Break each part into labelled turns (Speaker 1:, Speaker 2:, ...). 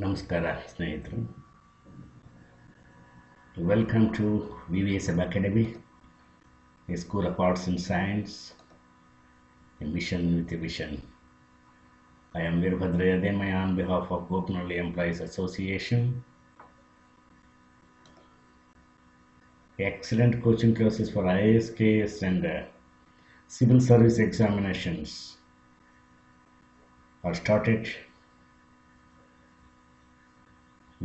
Speaker 1: ನಮಸ್ಕಾರ ಸ್ನೇಹಿತರು. Welcome to VVSM Academy, a school of arts and science, a mission with a vision. I am Veerbhadra Yademaya on behalf of Gopinalli Employees Association. Excellent coaching classes for IAS, KS and civil service examinations are started.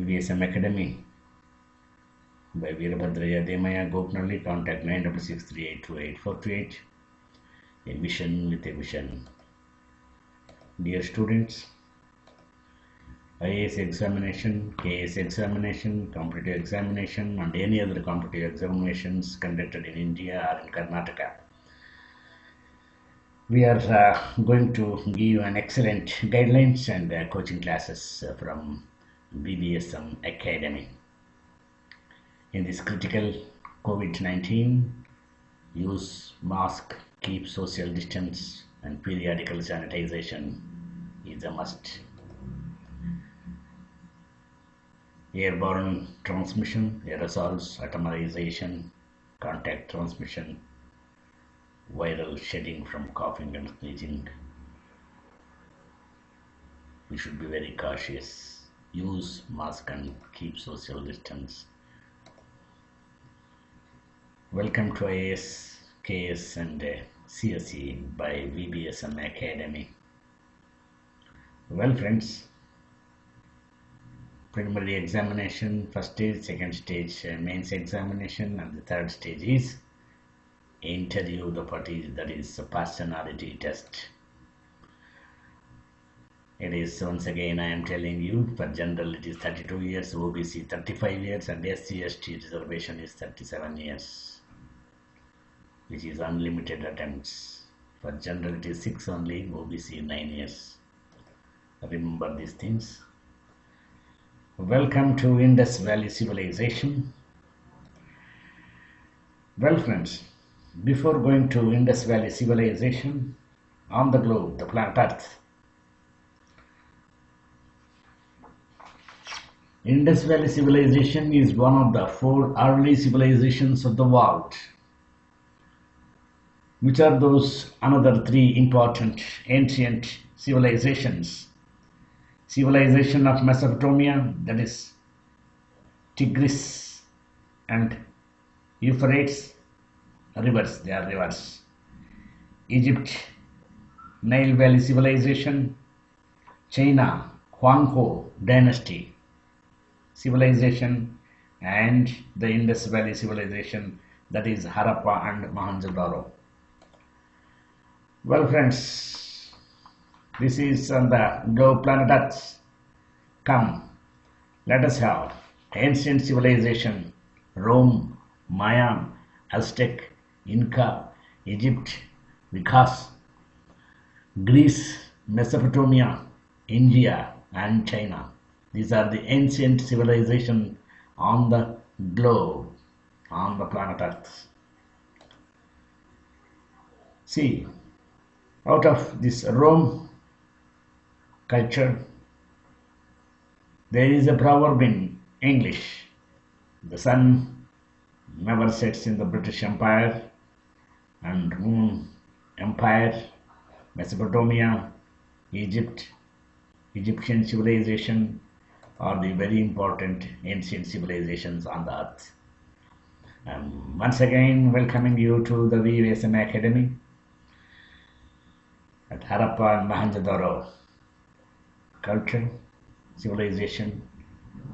Speaker 1: VVSM Academy by Veerbhadra Yademaya, Gopinalli. Contact 9663828428. A mission with a vision. Dear students, IAS examination, KS examination, competitive examination and any other competitive examinations conducted in India or in Karnataka, we are going to give you an excellent guidelines and coaching classes from VVSM Academy. In this critical COVID-19, use mask, keep social distance and periodical sanitization is a must. Airborne transmission, aerosols, atomerization, contact transmission, viral shedding from coughing and sneezing. We should be very cautious. Use mask and keep social distance. Welcome to IAS, KS and CSE by VVSM Academy. Well friends, preliminary examination, first stage, second stage mains examination, and the third stage is interview, that is a personality test. It is, once again I am telling you, for general it is 32 years, OBC 35 years and SC/ST reservation is 37 years, which is unlimited attempts. For general it is 6 only, OBC 9 years. Remember these things. Welcome to Indus Valley Civilization. Well friends, before going to Indus Valley Civilization, on the globe, the planet Earth, Indus Valley Civilization is one of the 4 early civilizations of the world. Which are those another 3 important ancient civilizations? Civilization of Mesopotamia, that is Tigris and Euphrates rivers, they are rivers. Egypt, Nile Valley Civilization. China, Huanghe Dynasty civilization, and the Indus Valley Civilization, that is Harappa and Mohenjo-daro. Well friends, this is on the globe planet Earth. Come, let us have ancient civilization: Rome, Mayan, Aztec, Inca, Egypt, Vikas, Greece, Mesopotamia, India and China. These are the ancient civilization on the globe, on the planet Earth. See, out of this Rome culture, there is a proverb in English: the sun never sets in the British Empire, and moon empire, Mesopotamia, Egypt, Egyptian civilization are the very important ancient civilizations on the earth. Once again, welcoming you to the VVSM Academy at Harappa and Mohenjo-daro culture, civilization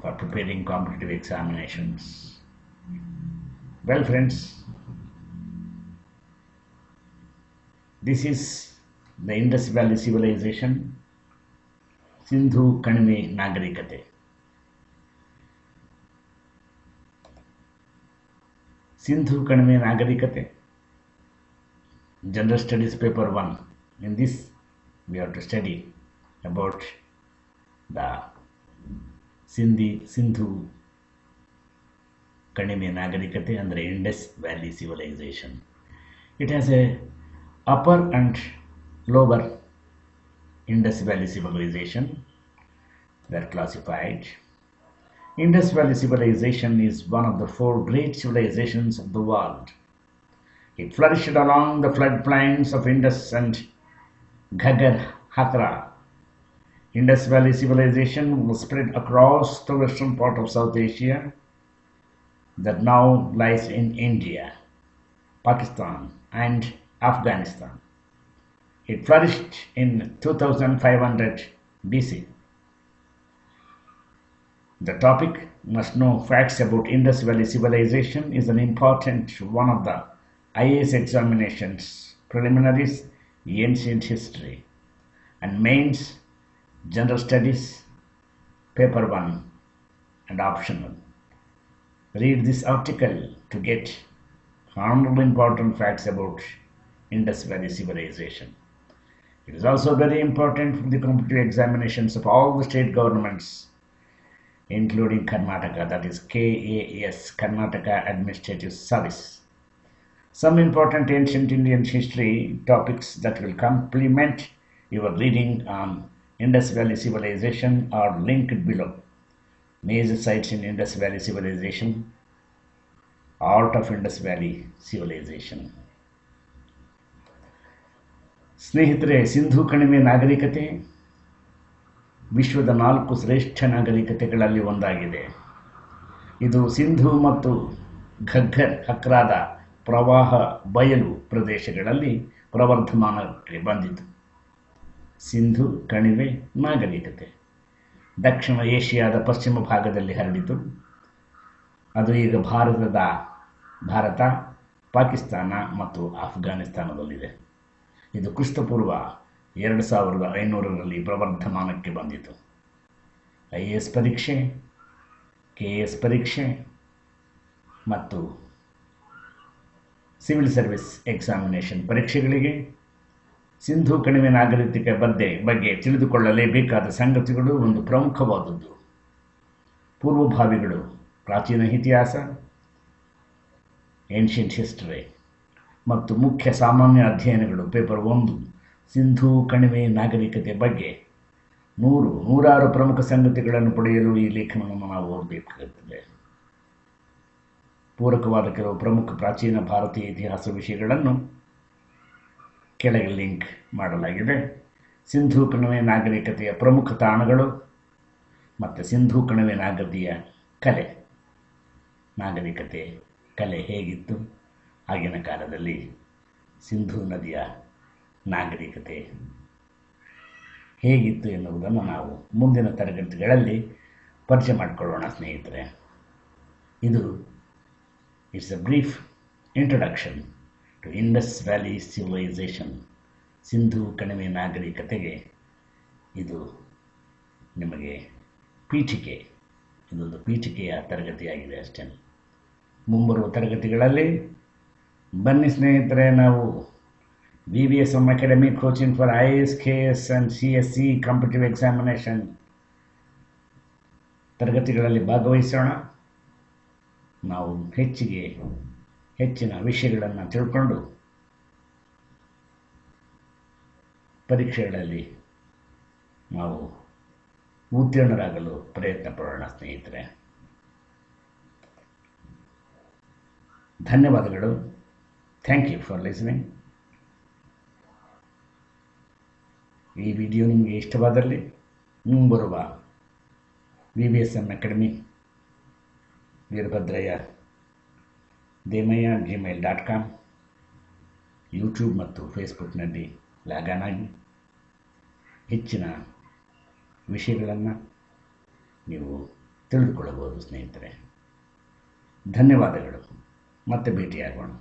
Speaker 1: for preparing competitive examinations. Well friends, this is the Indus Valley Civilization, Sindhu Kanime Nagarikate. Sindhu Kanime Nagarikate, General Studies Paper 1. In this, we have to study about the Sindhu Kanime Nagarikate and the Indus Valley Civilization. It has a upper and lower Indus Valley Civilization. were classified. Indus Valley Civilization is one of the four great civilizations of the world. It flourished along the floodplains of Indus and Ghaggar Hakra. Indus Valley Civilization was spread across the western part of South Asia that now lies in India, Pakistan, and Afghanistan. It flourished in 2500 BC. The topic, Must Know Facts About Indus Valley Civilization, is an important one of the IAS examinations, preliminaries, ancient history, and mains, general studies, paper 1, and optional. Read this article to get 100 important facts about Indus Valley Civilization. It is also very important for the competitive examinations of all the state governments, including Karnataka, that is KAS, Karnataka Administrative Service. Some important ancient Indian history topics that will complement your reading on Indus Valley Civilization are linked below. Major sites in Indus Valley Civilization, Art of Indus Valley Civilization. ಸ್ನೇಹಿತರೆ, ಸಿಂಧೂ ಕಣಿವೆ ನಾಗರಿಕತೆ ವಿಶ್ವದ 4 ಶ್ರೇಷ್ಠ ನಾಗರಿಕತೆಗಳಲ್ಲಿ ಒಂದಾಗಿದೆ. ಇದು ಸಿಂಧೂ ಮತ್ತು ಘಗ್ಗರ್ ಹಕ್ರಾದ ಪ್ರವಾಹ ಬಯಲು ಪ್ರದೇಶಗಳಲ್ಲಿ ಪ್ರವರ್ಧಮಾನಕ್ಕೆ ಬಂದಿತು. ಸಿಂಧು ಕಣಿವೆ ನಾಗರಿಕತೆ ದಕ್ಷಿಣ ಏಷ್ಯಾದ ಪಶ್ಚಿಮ ಭಾಗದಲ್ಲಿ ಹರಡಿತು. ಅದು ಈಗ ಭಾರತ, ಪಾಕಿಸ್ತಾನ ಮತ್ತು ಆಫ್ಘಾನಿಸ್ತಾನದಲ್ಲಿದೆ. ಇದು ಕ್ರಿಸ್ತಪೂರ್ವ 2500ರಲ್ಲಿ ಪ್ರವರ್ಧಮಾನಕ್ಕೆ ಬಂದಿತು. IAS ಪರೀಕ್ಷೆ, KS ಪರೀಕ್ಷೆ ಮತ್ತು ಸಿವಿಲ್ ಸರ್ವಿಸ್ ಎಕ್ಸಾಮಿನೇಷನ್ ಪರೀಕ್ಷೆಗಳಿಗೆ ಸಿಂಧೂ ಕಣಿವೆ ನಾಗರಿಕತೆ ಬಗ್ಗೆ ತಿಳಿದುಕೊಳ್ಳಲೇಬೇಕಾದ ಸಂಗತಿಗಳು ಒಂದು ಪ್ರಮುಖವಾದದ್ದು. ಪೂರ್ವಭಾವಿಗಳು, ಪ್ರಾಚೀನ ಇತಿಹಾಸ, ಏನ್ಷಿಯಂಟ್ ಹಿಸ್ಟರಿ ಮತ್ತು ಮುಖ್ಯ ಸಾಮಾನ್ಯ ಅಧ್ಯಯನಗಳು ಪೇಪರ್ 1. ಸಿಂಧೂ ಕಣಿವೆ ನಾಗರಿಕತೆ ಬಗ್ಗೆ 100 ಪ್ರಮುಖ ಸಂಗತಿಗಳನ್ನು ಪಡೆಯಲು ಈ ಲೇಖನವನ್ನು ನಾವು ಓದಬೇಕಾಗುತ್ತದೆ. ಪೂರಕವಾದ ಕೆಲವು ಪ್ರಮುಖ ಪ್ರಾಚೀನ ಭಾರತೀಯ ಇತಿಹಾಸ ವಿಷಯಗಳನ್ನು ಕೆಳಗೆ ಲಿಂಕ್ ಮಾಡಲಾಗಿದೆ. ಸಿಂಧೂ ಕಣಿವೆ ನಾಗರಿಕತೆಯ ಪ್ರಮುಖ ತಾಣಗಳು ಮತ್ತು ಸಿಂಧೂ ಕಣಿವೆ ನಾಗರಿಕತೆ ಕಲೆ ಹೇಗಿತ್ತು, ಆಗಿನ ಕಾಲದಲ್ಲಿ ಸಿಂಧೂ ನದಿಯ ನಾಗರಿಕತೆ ಹೇಗಿತ್ತು ಎನ್ನುವುದನ್ನು ನಾವು ಮುಂದಿನ ತರಗತಿಗಳಲ್ಲಿ ಪರಿಚಯ ಮಾಡಿಕೊಳ್ಳೋಣ ಸ್ನೇಹಿತರೆ. It's a brief introduction to Indus valley civilization. ಸಿಂಧೂ ಕಣಿವೆ ನಾಗರಿಕತೆಗೆ ಇದು ನಿಮಗೆ ಪೀಠಿಕೆ, ಇದೊಂದು ಪೀಠಿಕೆಯ ತರಗತಿಯಾಗಿದೆ ಅಷ್ಟೇ. ಮುಂಬರುವ ತರಗತಿಗಳಲ್ಲಿ ಬನ್ನಿ ಸ್ನೇಹಿತರೆ, ನಾವು VVSM Academy coaching for IAS, KS and CSE competitive examination ತರಗತಿಗಳಲ್ಲಿ ಭಾಗವಹಿಸೋಣ. ನಾವು ಹೆಚ್ಚಿನ ವಿಷಯಗಳನ್ನು ತಿಳ್ಕೊಂಡು ಪರೀಕ್ಷೆಗಳಲ್ಲಿ ನಾವು ಉತ್ತೀರ್ಣರಾಗಲು ಪ್ರಯತ್ನ ಪಡೋಣ ಸ್ನೇಹಿತರೆ. ಧನ್ಯವಾದಗಳು. Thank you for listening. ಈ ವಿಡಿಯೋ ನಿಮಗೆ ಇಷ್ಟವಾದಲ್ಲಿ ಮುಂಬರುವ VVSM Academy Veerabhadrayya Demayya gmail.com YouTube ಮತ್ತು ಫೇಸ್ಬುಕ್ನಲ್ಲಿ ಲಾಗಾನ್ ಆಗಿ ಹೆಚ್ಚಿನ ವಿಷಯಗಳನ್ನು ನೀವು ತಿಳಿದುಕೊಳ್ಳಬಹುದು ಸ್ನೇಹಿತರೆ. ಧನ್ಯವಾದಗಳು. ಮತ್ತೆ ಭೇಟಿಯಾಗೋಣ.